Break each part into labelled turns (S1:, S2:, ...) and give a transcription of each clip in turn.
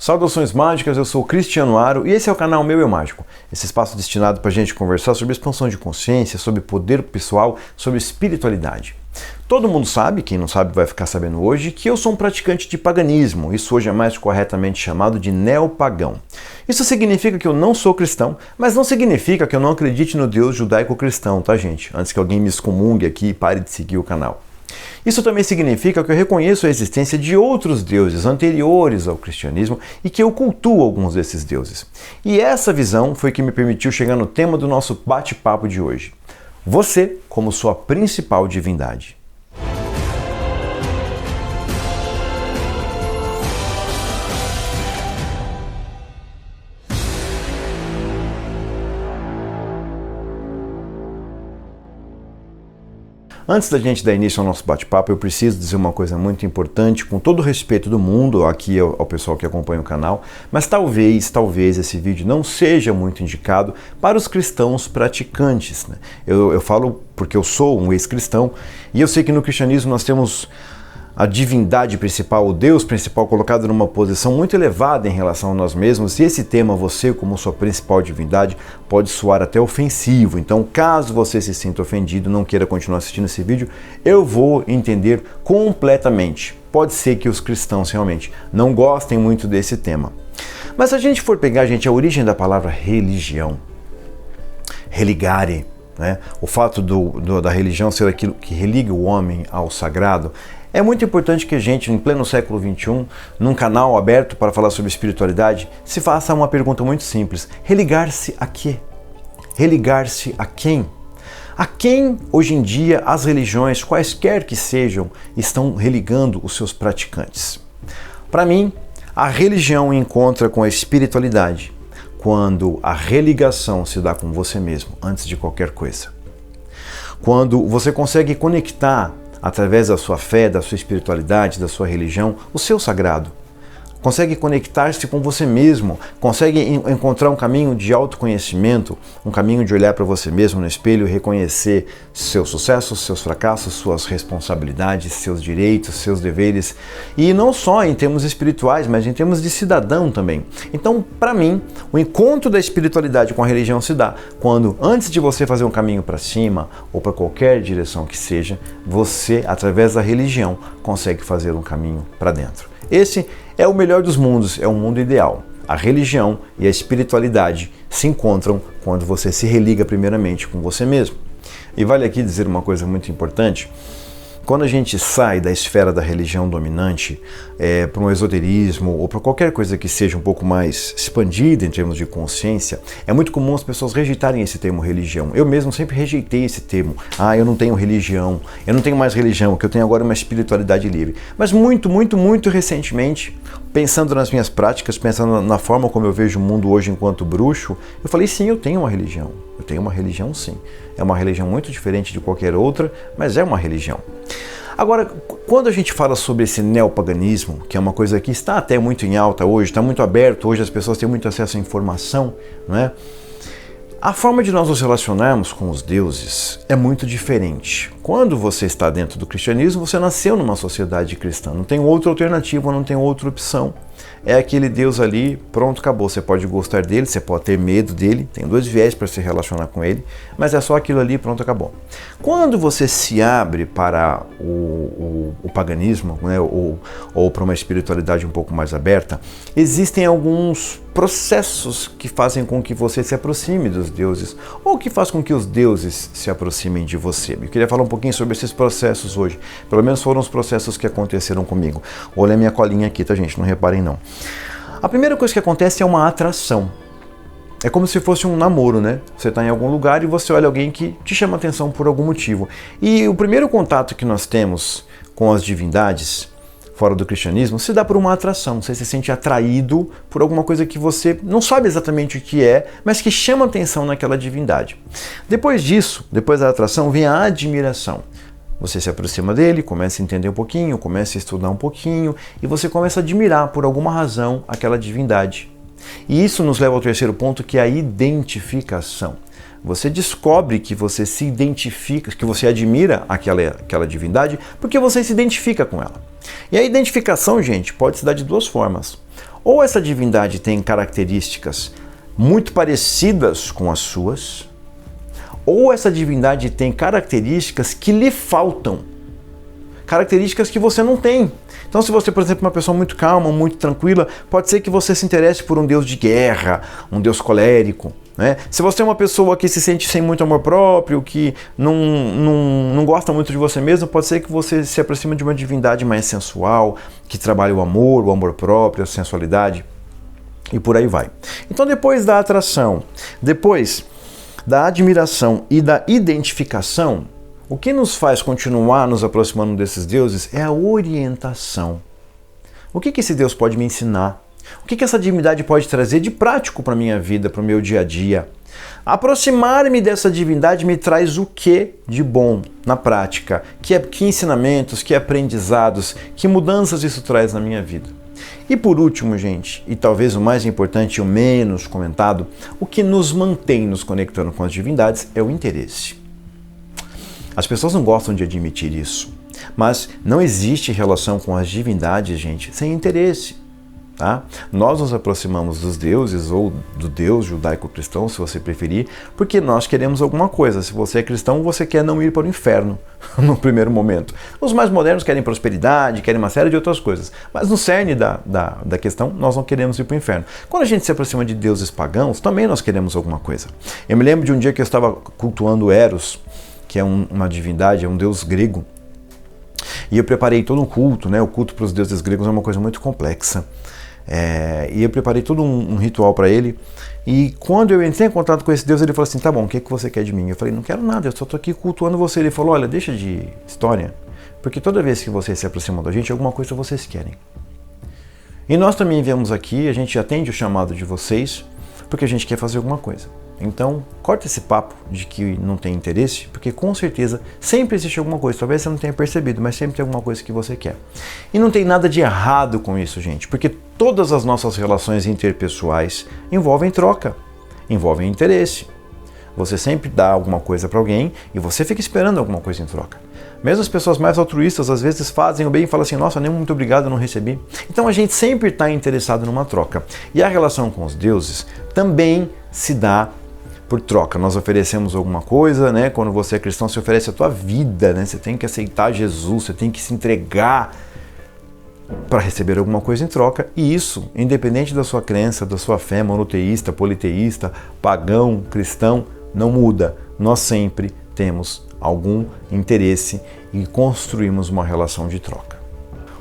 S1: Saudações mágicas, eu sou o Cristiano Aro e esse é o canal Meu Eu Mágico. Esse espaço destinado para a gente conversar sobre expansão de consciência, sobre poder pessoal, sobre espiritualidade. Todo mundo sabe, quem não sabe vai ficar sabendo hoje, que eu sou um praticante de paganismo. Isso hoje é mais corretamente chamado de neopagão. Isso significa que eu não sou cristão, mas não significa que eu não acredite no Deus judaico-cristão, tá, gente? Antes que alguém me excomungue aqui e pare de seguir o canal. Isso também significa que eu reconheço a existência de outros deuses anteriores ao cristianismo e que eu cultuo alguns desses deuses. E essa visão foi que me permitiu chegar no tema do nosso bate-papo de hoje. Você como sua principal divindade. Antes da gente dar início ao nosso bate-papo, eu preciso dizer uma coisa muito importante, com todo o respeito do mundo, aqui ao pessoal que acompanha o canal, mas talvez esse vídeo não seja muito indicado para os cristãos praticantes, né? Eu falo porque eu sou um ex-cristão e eu sei que no cristianismo nós temos a divindade principal, o Deus principal colocado numa posição muito elevada em relação a nós mesmos, e esse tema, você como sua principal divindade, pode soar até ofensivo. Então, caso você se sinta ofendido, não queira continuar assistindo esse vídeo, eu vou entender completamente. Pode ser que os cristãos realmente não gostem muito desse tema. Mas se a gente for pegar, gente, a origem da palavra religião, religare, né? O fato da religião ser aquilo que religa o homem ao sagrado, é muito importante que a gente, em pleno século XXI, num canal aberto para falar sobre espiritualidade, se faça uma pergunta muito simples. Religar-se a quê? Religar-se a quem? A quem, hoje em dia, as religiões, quaisquer que sejam, estão religando os seus praticantes? Para mim, a religião encontra com a espiritualidade quando a religação se dá com você mesmo, antes de qualquer coisa. Quando você consegue conectar através da sua fé, da sua espiritualidade, da sua religião, o seu sagrado. Consegue conectar-se com você mesmo, consegue encontrar um caminho de autoconhecimento, um caminho de olhar para você mesmo no espelho e reconhecer seus sucessos, seus fracassos, suas responsabilidades, seus direitos, seus deveres. E não só em termos espirituais, mas em termos de cidadão também. Então, para mim, o encontro da espiritualidade com a religião se dá quando, antes de você fazer um caminho para cima ou para qualquer direção que seja, você, através da religião, consegue fazer um caminho para dentro. Esse é o melhor dos mundos, é o mundo ideal. A religião e a espiritualidade se encontram quando você se religa primeiramente com você mesmo. E vale aqui dizer uma coisa muito importante. Quando a gente sai da esfera da religião dominante para um esoterismo ou para qualquer coisa que seja um pouco mais expandida em termos de consciência, é muito comum as pessoas rejeitarem esse termo religião. Eu mesmo sempre rejeitei esse termo. Eu não tenho religião, eu não tenho mais religião, o que eu tenho agora é uma espiritualidade livre. Mas muito recentemente, pensando nas minhas práticas, pensando na forma como eu vejo o mundo hoje enquanto bruxo, eu falei, sim, eu tenho uma religião. Eu tenho uma religião, sim. É uma religião muito diferente de qualquer outra, mas é uma religião. Agora, quando a gente fala sobre esse neopaganismo, que é uma coisa que está até muito em alta hoje, está muito aberto, hoje as pessoas têm muito acesso à informação, não é? A forma de nós nos relacionarmos com os deuses é muito diferente. Quando você está dentro do cristianismo, você nasceu numa sociedade cristã, não tem outra alternativa, não tem outra opção. É aquele Deus ali, pronto, acabou. Você pode gostar dele, você pode ter medo dele, tem dois viés para se relacionar com ele, mas é só aquilo ali, pronto, acabou. Quando você se abre para o paganismo, né, ou para uma espiritualidade um pouco mais aberta, existem alguns processos que fazem com que você se aproxime dos deuses, ou que faz com que os deuses se aproximem de você. Eu queria falar um pouquinho sobre esses processos hoje, pelo menos foram os processos que aconteceram comigo. Olha a minha colinha aqui, tá, gente? Não reparem não. A primeira coisa que acontece é uma atração. É como se fosse um namoro, né? Você está em algum lugar e você olha alguém que te chama atenção por algum motivo. E o primeiro contato que nós temos com as divindades fora do cristianismo se dá por uma atração. Você se sente atraído por alguma coisa que você não sabe exatamente o que é, mas que chama atenção naquela divindade. Depois disso, depois da atração, vem a admiração. Você se aproxima dele, começa a entender um pouquinho, começa a estudar um pouquinho e você começa a admirar por alguma razão aquela divindade. E isso nos leva ao terceiro ponto, que é a identificação. Você descobre que você se identifica, que você admira aquela divindade porque você se identifica com ela. E a identificação, gente, pode se dar de duas formas. Ou essa divindade tem características muito parecidas com as suas, ou essa divindade tem características que lhe faltam, características que você não tem. Então, se você, por exemplo, é uma pessoa muito calma, muito tranquila, pode ser que você se interesse por um Deus de guerra, um Deus colérico, né? Se você é uma pessoa que se sente sem muito amor próprio, que não gosta muito de você mesmo, pode ser que você se aproxime de uma divindade mais sensual, que trabalha o amor próprio, a sensualidade, e por aí vai. Então, depois da atração, depois da admiração e da identificação, o que nos faz continuar nos aproximando desses deuses é a orientação. O que esse Deus pode me ensinar? O que essa divindade pode trazer de prático para a minha vida, para o meu dia a dia? Aproximar-me dessa divindade me traz o que de bom na prática? Que ensinamentos, que aprendizados, que mudanças isso traz na minha vida? E por último, gente, e talvez o mais importante e o menos comentado, o que nos mantém nos conectando com as divindades é o interesse. As pessoas não gostam de admitir isso, mas não existe relação com as divindades, gente, sem interesse. Tá? Nós nos aproximamos dos deuses ou do Deus judaico-cristão, se você preferir, porque nós queremos alguma coisa. Se você é cristão, você quer não ir para o inferno no primeiro momento. Os mais modernos querem prosperidade, querem uma série de outras coisas, mas no cerne da questão, nós não queremos ir para o inferno. Quando a gente se aproxima de deuses pagãos, também nós queremos alguma coisa. Eu me lembro de um dia que eu estava cultuando Eros, que é uma divindade, é um deus grego, e eu preparei todo um culto, né? O culto para os deuses gregos é uma coisa muito complexa. E eu preparei todo um ritual para ele, e quando eu entrei em contato com esse Deus, ele falou assim: tá bom, o que você quer de mim? Eu falei: não quero nada, eu só estou aqui cultuando você. Ele falou: olha, deixa de história, porque toda vez que vocês se aproximam da gente, alguma coisa vocês querem. E nós também viemos aqui, a gente atende o chamado de vocês, porque a gente quer fazer alguma coisa. Então, corta esse papo de que não tem interesse, porque com certeza sempre existe alguma coisa. Talvez você não tenha percebido, mas sempre tem alguma coisa que você quer. E não tem nada de errado com isso, gente, porque todas as nossas relações interpessoais envolvem troca, envolvem interesse. Você sempre dá alguma coisa para alguém e você fica esperando alguma coisa em troca. Mesmo as pessoas mais altruístas às vezes fazem o bem e falam assim: nossa, nem muito obrigado, eu não recebi. Então a gente sempre está interessado numa troca. E a relação com os deuses também se dá por troca. Nós oferecemos alguma coisa, né? Quando você é cristão, você oferece a tua vida, né? Você tem que aceitar Jesus, você tem que se entregar para receber alguma coisa em troca. E isso, independente da sua crença, da sua fé, monoteísta, politeísta, pagão, cristão, não muda. Nós sempre temos algum interesse e construímos uma relação de troca.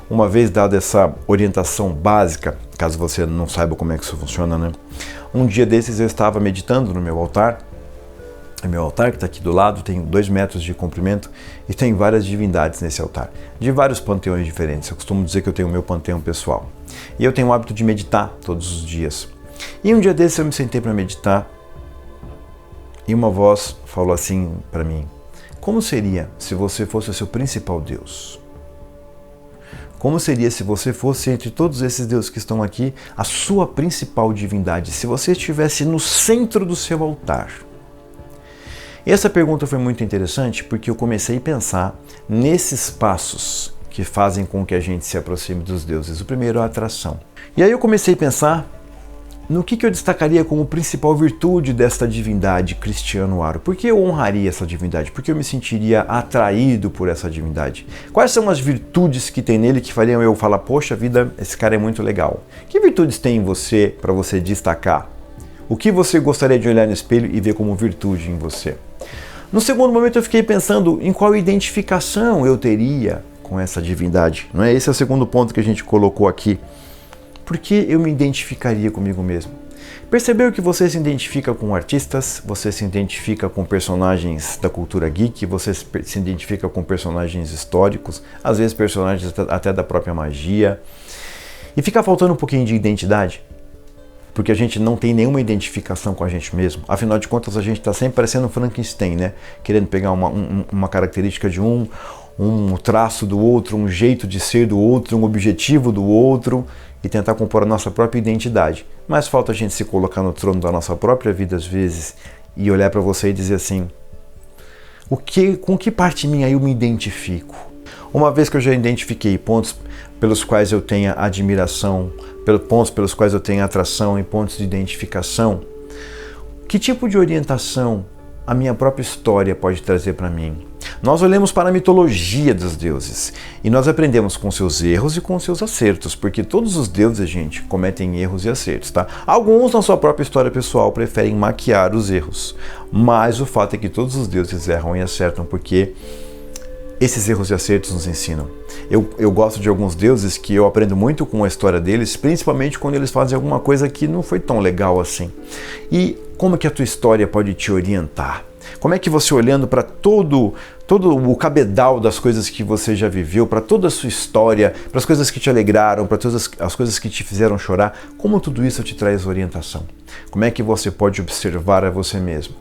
S1: Uma vez dada essa orientação básica, caso você não saiba como é que isso funciona, né? Um dia desses eu estava meditando no meu altar. O meu altar, que está aqui do lado, tem 2 metros de comprimento e tem várias divindades nesse altar, de vários panteões diferentes. Eu costumo dizer que eu tenho o meu panteão pessoal. E eu tenho o hábito de meditar todos os dias. E um dia desses eu me sentei para meditar e uma voz falou assim para mim: como seria se você fosse o seu principal Deus? Como seria se você fosse, entre todos esses deuses que estão aqui, a sua principal divindade? Se você estivesse no centro do seu altar? E essa pergunta foi muito interessante porque eu comecei a pensar nesses passos que fazem com que a gente se aproxime dos deuses. O primeiro é a atração. E aí eu comecei a pensar no que eu destacaria como principal virtude desta divindade Cristiano Aro. Por que eu honraria essa divindade? Por que eu me sentiria atraído por essa divindade? Quais são as virtudes que tem nele que fariam eu falar: poxa vida, esse cara é muito legal? Que virtudes tem em você para você destacar? O que você gostaria de olhar no espelho e ver como virtude em você? No segundo momento eu fiquei pensando em qual identificação eu teria com essa divindade. Não é? Esse é o segundo ponto que a gente colocou aqui. Por que eu me identificaria comigo mesmo? Percebeu que você se identifica com artistas, você se identifica com personagens da cultura geek, você se identifica com personagens históricos, às vezes personagens até da própria magia. E fica faltando um pouquinho de identidade, porque a gente não tem nenhuma identificação com a gente mesmo. Afinal de contas, a gente está sempre parecendo um Frankenstein, né? Querendo pegar uma característica de um traço do outro, um jeito de ser do outro, um objetivo do outro, e tentar compor a nossa própria identidade. Mas falta a gente se colocar no trono da nossa própria vida às vezes e olhar para você e dizer assim: com que parte minha eu me identifico? Uma vez que eu já identifiquei pontos pelos quais eu tenha admiração, pontos pelos quais eu tenho atração e pontos de identificação, que tipo de orientação a minha própria história pode trazer para mim? Nós olhamos para a mitologia dos deuses e nós aprendemos com seus erros e com seus acertos, porque todos os deuses, gente, cometem erros e acertos, tá? Alguns na sua própria história pessoal preferem maquiar os erros, mas o fato é que todos os deuses erram e acertam, porque esses erros e acertos nos ensinam. Eu gosto de alguns deuses que eu aprendo muito com a história deles, principalmente quando eles fazem alguma coisa que não foi tão legal assim. E como que a tua história pode te orientar? Como é que você, olhando para todo o cabedal das coisas que você já viveu, para toda a sua história, para as coisas que te alegraram, para todas as coisas que te fizeram chorar, como tudo isso te traz orientação? Como é que você pode observar a você mesmo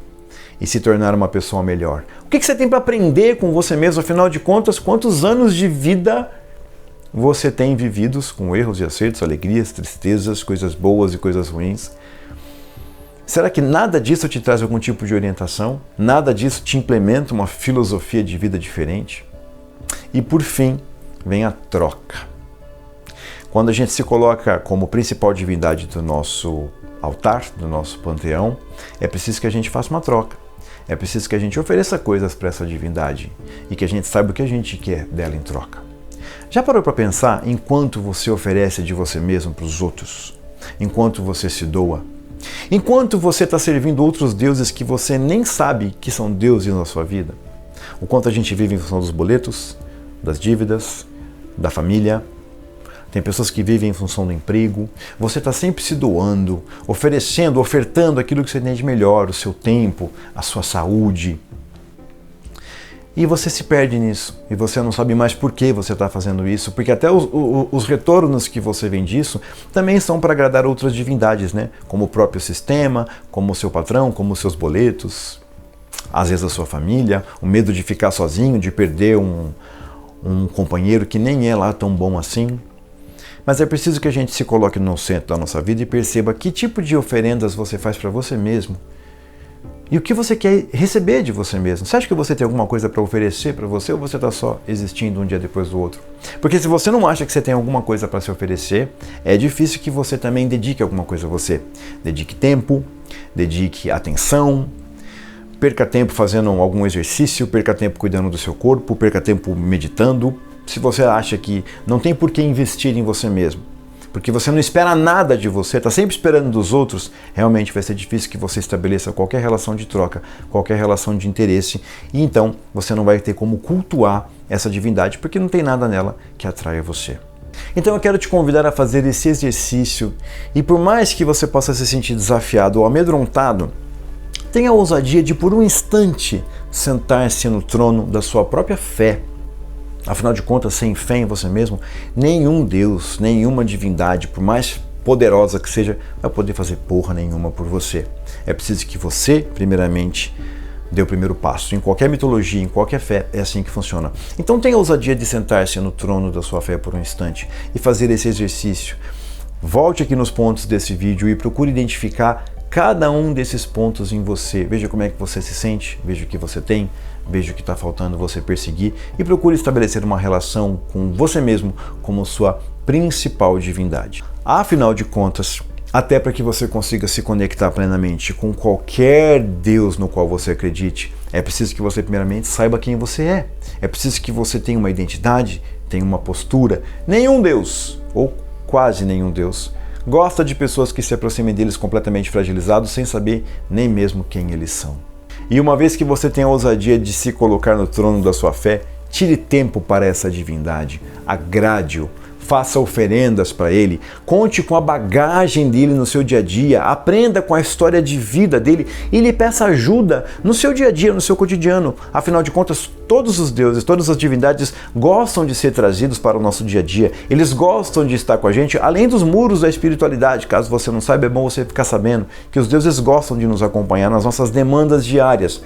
S1: e se tornar uma pessoa melhor? O que você tem para aprender com você mesmo? Afinal de contas, quantos anos de vida você tem vividos com erros e acertos, alegrias, tristezas, coisas boas e coisas ruins? Será que nada disso te traz algum tipo de orientação? Nada disso te implementa uma filosofia de vida diferente? E por fim, vem a troca. Quando a gente se coloca como principal divindade do nosso altar, do nosso panteão, é preciso que a gente faça uma troca. É preciso que a gente ofereça coisas para essa divindade e que a gente saiba o que a gente quer dela em troca. Já parou para pensar em quanto você oferece de você mesmo para os outros? Enquanto você se doa? Enquanto você está servindo outros deuses que você nem sabe que são deuses na sua vida? O quanto a gente vive em função dos boletos, das dívidas, da família? Tem pessoas que vivem em função do emprego. Você está sempre se doando, oferecendo, ofertando aquilo que você tem de melhor, o seu tempo, a sua saúde. E você se perde nisso, e você não sabe mais por que você está fazendo isso, porque até os retornos que você vem disso também são para agradar outras divindades, né? Como o próprio sistema, como o seu patrão, como os seus boletos, às vezes a sua família, o medo de ficar sozinho, de perder um companheiro que nem é lá tão bom assim. Mas é preciso que a gente se coloque no centro da nossa vida e perceba que tipo de oferendas você faz para você mesmo e o que você quer receber de você mesmo. Você acha que você tem alguma coisa para oferecer para você ou você está só existindo um dia depois do outro? Porque se você não acha que você tem alguma coisa para se oferecer, é difícil que você também dedique alguma coisa a você. Dedique tempo, dedique atenção, perca tempo fazendo algum exercício, perca tempo cuidando do seu corpo, perca tempo meditando. Se você acha que não tem por que investir em você mesmo, porque você não espera nada de você, está sempre esperando dos outros, realmente vai ser difícil que você estabeleça qualquer relação de troca, qualquer relação de interesse, e então você não vai ter como cultuar essa divindade, porque não tem nada nela que atraia você. Então eu quero te convidar a fazer esse exercício, e por mais que você possa se sentir desafiado ou amedrontado, tenha a ousadia de por um instante sentar-se no trono da sua própria fé. Afinal de contas, sem fé em você mesmo, nenhum Deus, nenhuma divindade, por mais poderosa que seja, vai poder fazer porra nenhuma por você. É preciso que você, primeiramente, dê o primeiro passo. Em qualquer mitologia, em qualquer fé, é assim que funciona. Então tenha a ousadia de sentar-se no trono da sua fé por um instante e fazer esse exercício. Volte aqui nos pontos desse vídeo e procure identificar cada um desses pontos em você. Veja como é que você se sente, veja o que você tem, veja o que está faltando você perseguir e procure estabelecer uma relação com você mesmo como sua principal divindade. Afinal de contas, até para que você consiga se conectar plenamente com qualquer Deus no qual você acredite, é preciso que você primeiramente saiba quem você é. É preciso que você tenha uma identidade, tenha uma postura. Nenhum Deus, ou quase nenhum Deus, gosta de pessoas que se aproximem deles completamente fragilizados sem saber nem mesmo quem eles são. E uma vez que você tem a ousadia de se colocar no trono da sua fé, tire tempo para essa divindade, agrade-o, faça oferendas para ele, conte com a bagagem dele no seu dia a dia, aprenda com a história de vida dele e lhe peça ajuda no seu dia a dia, no seu cotidiano. Afinal de contas, todos os deuses, todas as divindades gostam de ser trazidos para o nosso dia a dia, eles gostam de estar com a gente, além dos muros da espiritualidade. Caso você não saiba, é bom você ficar sabendo que os deuses gostam de nos acompanhar nas nossas demandas diárias.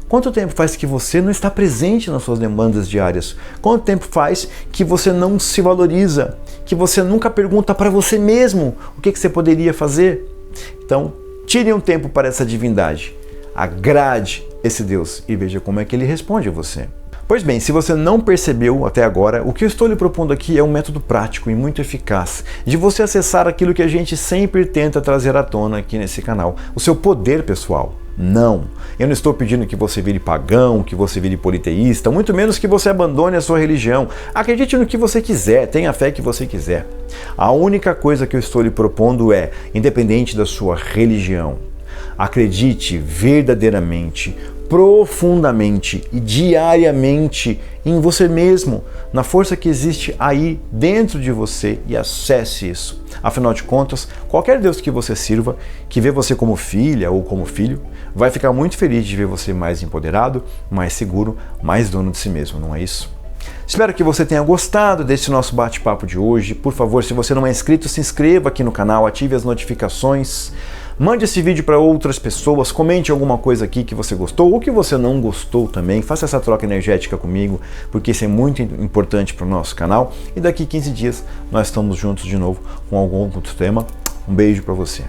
S1: Quanto tempo faz que você não está presente nas suas demandas diárias? Quanto tempo faz que você não se valoriza? Que você nunca pergunta para você mesmo o que você poderia fazer? Então, tire um tempo para essa divindade. Agrade esse Deus e veja como é que ele responde a você. Pois bem, se você não percebeu até agora, o que eu estou lhe propondo aqui é um método prático e muito eficaz de você acessar aquilo que a gente sempre tenta trazer à tona aqui nesse canal, o seu poder pessoal. Não, eu não estou pedindo que você vire pagão, que você vire politeísta, muito menos que você abandone a sua religião. Acredite no que você quiser, tenha a fé que você quiser. A única coisa que eu estou lhe propondo é, independente da sua religião, acredite verdadeiramente, profundamente e diariamente em você mesmo, na força que existe aí dentro de você, e acesse isso. Afinal de contas, qualquer Deus que você sirva, que vê você como filha ou como filho, vai ficar muito feliz de ver você mais empoderado, mais seguro, mais dono de si mesmo, não é isso? Espero que você tenha gostado desse nosso bate-papo de hoje. Por favor, se você não é inscrito, se inscreva aqui no canal, ative as notificações. Mande esse vídeo para outras pessoas, comente alguma coisa aqui que você gostou ou que você não gostou também. Faça essa troca energética comigo, porque isso é muito importante para o nosso canal. E daqui 15 dias nós estamos juntos de novo com algum outro tema. Um beijo para você.